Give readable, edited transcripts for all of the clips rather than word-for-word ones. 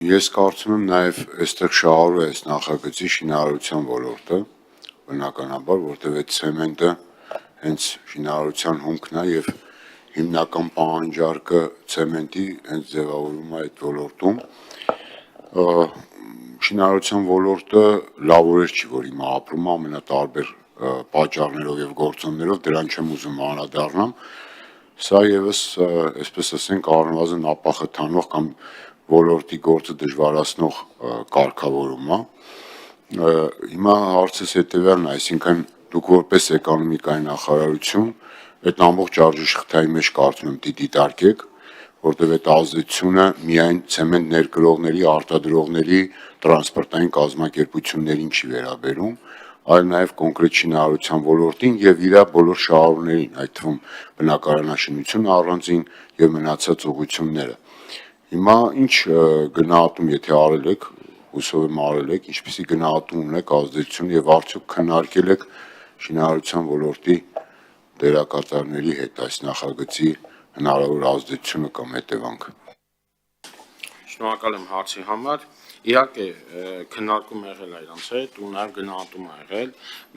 Ես կարծում եմ նաև այստեղ շահառու է այս նախագծի շինարարության ոլորտը, բնականաբար, որտեղ այդ ցեմենտը հենց շինարարության հումքն է եւ հիմնական պահանջարկը ցեմենտի հենց ձևավորվում է այդ ոլորտում։ Շինարարության ոլորտը լավ օրեր չի, որ հիմա ապրում է ամենատարբեր պատճառներով եւ գործոններով, դրան չեմ ուզում անդրադառնամ։ Սա եւս, այսպես ասենք, առնվազն ապախթանող կամ ոլորտի գործը դժվարացնող կարգավորում է։ Հիմա հարցս հետեւյալն է, այսինքն դուք որպես էկոնոմիկայի նախարարություն այդ ամբողջ արժեշղթայի մեջ կարծում եմ դիտարկեք, որտեղ այդ ազդեցությունը միայն ցեմենտ ներկրողների, արտադրողների, տրանսպորտային կազմակերպություններին չի վերաբերում, այլ նաև կոնկրետ շինարարության ոլորտին եւ իր բոլոր շահառուներին, այդ թվում բնակարանաշինությունը առանձին եւ մնացած ուղղությունները։ Հիմա ինչ գնահատում, եթե արել եք, հուսով եմ արել եք, ինչպիսի գնահատում ունեք ազդեցություն եւ արդյոք քննարկել եք շինարարության ոլորտի դերակատարների հետ այս նախագծի հնարավոր ազդեցությունը կամ հետևանքը։ Շնորհակալ եմ հարցի համար։ Իհարկե քննարկում եղել այրանց հետ ու նաև գնահատում եղել։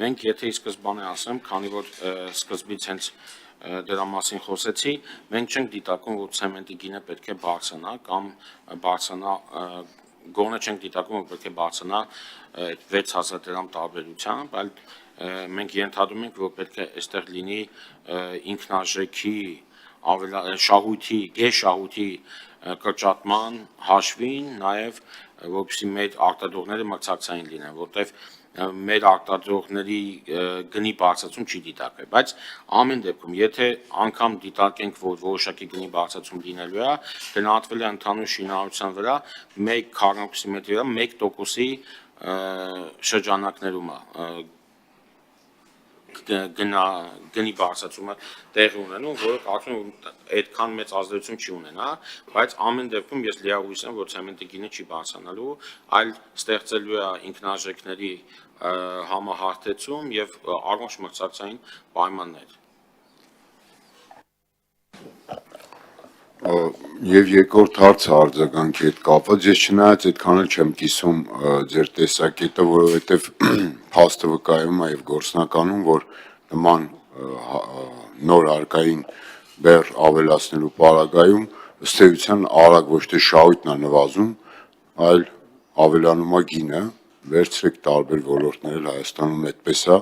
Մենք եթե ի սկզբանե ասեմ, քանի որ սկզբից հենց դրա մասին խոսեցի, մենք չենք դիտարկում, որ ցեմենտի գինը պետք է բարձրանա կամ բարձրանա գոնե չենք դիտարկում, որ պետք է բարձրանա 6000 դրամ տարբերությամբ, այլ մենք ենթադրում ենք, որ պետք է այստեղ լինի ինքնարժեքի շահույթի, գեշահույթի կրճատման հաշվին, նաև որպեսզի մեր արտադրողները մրցակցային լինեն, որտեղ մեր արտադրողների գնի բարձրացում չի դիտարկվել, բայց ամեն դեպքում, եթե անգամ դիտարկենք, որ որոշակի գնի բարձրացում լինելու է, գնահատվել է ընդհանուր շինարարության վրա 1 քառակուսի մետրի վրա 1%-ի շրջանակներում գնի բարձրացումը տեղի ունենում, որը կարծում եմ այդքան մեծ ազդեցություն չի ունենա, բայց ամեն դեպքում ես լիահույս եմ, որ ցեմենտի գինը չի բարձրանալու, այլ ստեղծելու է ինքնարժեքների համահարթեցում եւ առողջ մրցակցային պայմաններ։ Եվ երկրորդ հարցը արձագանքի հետ կապված, ես չնայած այդքան էլ չեմ կիսում ձեր տեսակետը, որովհետև փաստը վկայում է եւ գործնականում, որ նման նոր հարկային բեռ ավելացնելու պարագայում ըստ էության արագ ոչ թե շահույթն է նվազում, այլ ավելանում է գինը, վերցրեք տարբեր ոլորտներ էլ Հայաստանում այդպես է,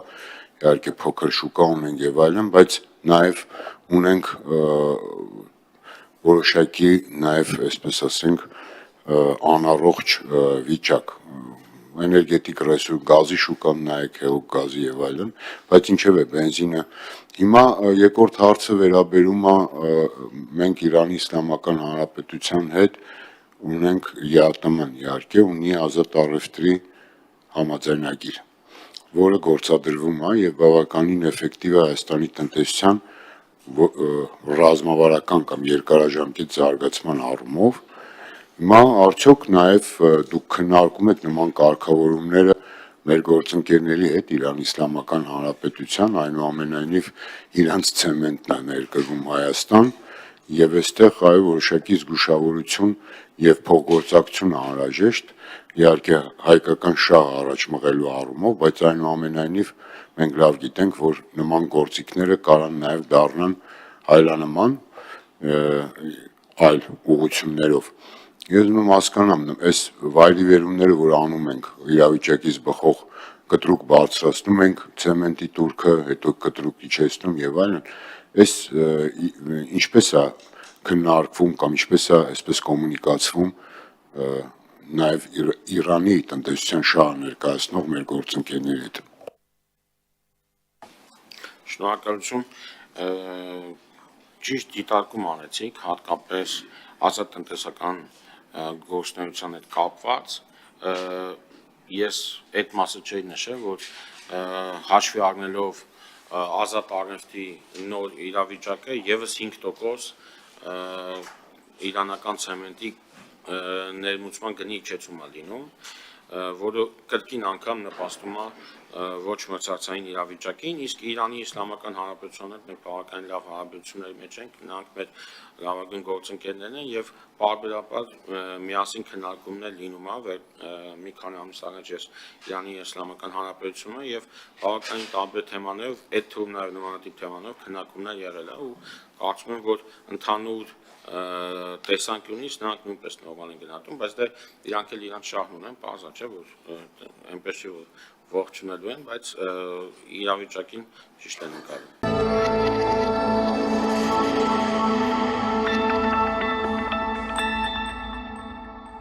իհարկե փոքր շուկա ունենք եւ այլն, բայց նաեւ ունենք որոշակի նաև, այսպես ասենք, անառողջ վիճակ, էներգետիկ ռեսուրս, գազի շուկան նայեք, հեղուկ գազի եւ այլն, բայց ինչեւ է բենզինը։ Հիմա երկրորդ հարցը վերաբերում է մենք Իրանի Իսլամական Հանրապետության հետ ունենք ԵԱՏՄ-ն, իհարկե, ունի ազատ առևտրի համաձայնագիր, որը գործադրվում է եւ բավականին էֆեկտիվ է Հայաստանի տնտեսության ռազմավարական կամ երկարաժամկետ զարգացման առումով, հիմա արդյոք նաև դուք քննարկում եք նման կարգավորումները մեր գործընկերների հետ Իրանի Իսլամական Հանրապետության, այնուամենայնիվ իրանց ցեմենտն է ներկրվում Հայաստան եւ այստեղ այո որոշակի զգուշավորություն եւ փոխգործակցություն անհրաժեշտ, իհարկե հայկական շահ առաջ մղելու առումով, բայց այնուամենայնիվ մենք լավ գիտենք, որ նման գործիքները կարան նաև դառնան հայլանման այլ ուղղություններով։ Ես ուզում եմ հասկանամ, այս վայրիվերումները, որ անում ենք իրավիճակից բխող կտրուկ բարձրացնում ենք ցեմենտի տուրքը, հետո կտրուկ իջեցնում եւ այլն, այս ինչպես է քննարկվում կամ ինչպես է այսպես կոմունիկացվում նաև Իրանի տնտեսության շահը ներկայացնող մեր գործընկերների հետ։ Շնորհակալություն։ Ճիշտ դիտարկում անեցիք, հատկապես ազատ տնտեսական գործունեության հետ կապված, ես այդ մասը չէի նշել, որ հաշվի առնելով ազատ առևտրի նոր իրավիճակը եւս 5% իրանական ցեմենտի ներմուծման գնի իջեցում է լինում, որը կրկին անգամ նպաստում է ոչ մրցակցային իրավիճակին, իսկ Իրանի Իսլամական Հանրապետության հետ մենք բավականին լավ հարաբերությունների մեջ ենք, նրանք մեր լավագույն գործընկերներն են եւ բարբերաբար միասին քննարկումներ լինում է մի քանի ամիս առաջ ես Իրանի Իսլամական Հանրապետությունում եւ բավականին տարբեր թեմաներով այդ թվում նաեւ նմանատիպ թեմաներով քննարկումներ եղել է ու կարծում եմ որ ընդհանուր տեսանկյունից նրանք նույնպես նորմալ են գնահատում, բայց դե իրանք էլ իրանք շահն ունեն, բազա չէ որ այնպես չէ որ ողջունելու են, բայց իրավիճակին ճիշտ են նկարում։